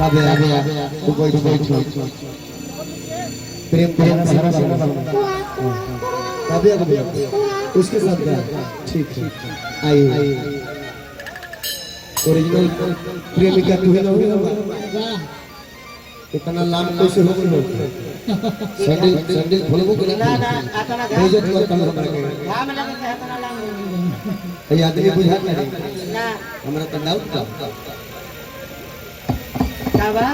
तू बैठ प्रेम प्रेम सारा उसके साथ ठीक है आइए ओरिजिनल प्रेमिका तू है ना इतना लाम कैसे हो गयो सैंडल सैंडल खोलबो के ना ना आतना बेइज्जत करता हमरा के घाम लगे के इतना लाम ए आदमी बुझात नहीं ना हमरा तो डाउट का बा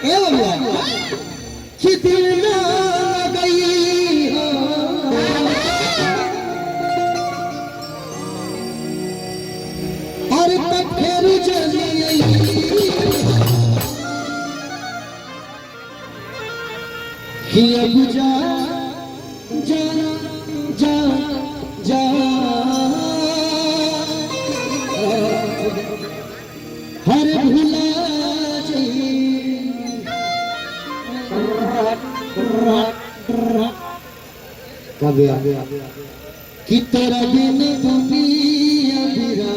ए बबुआ कितना गई हो और तक फिर चली कि अब जा जा जा जा हर भुला जी कि तेरा बिन दुनिया बिरा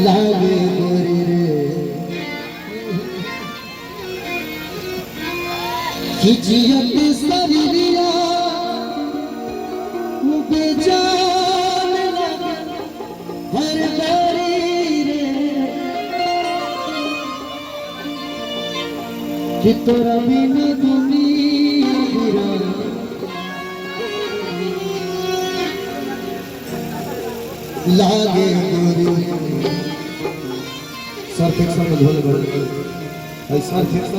लागे गोरी रे कि जियत शरीरिया बेजान लगे हर गोरी रे कि तोरा बिन दुनिया बिरा लागे गोरी सर फिक्स में झोल गए सर फिक्स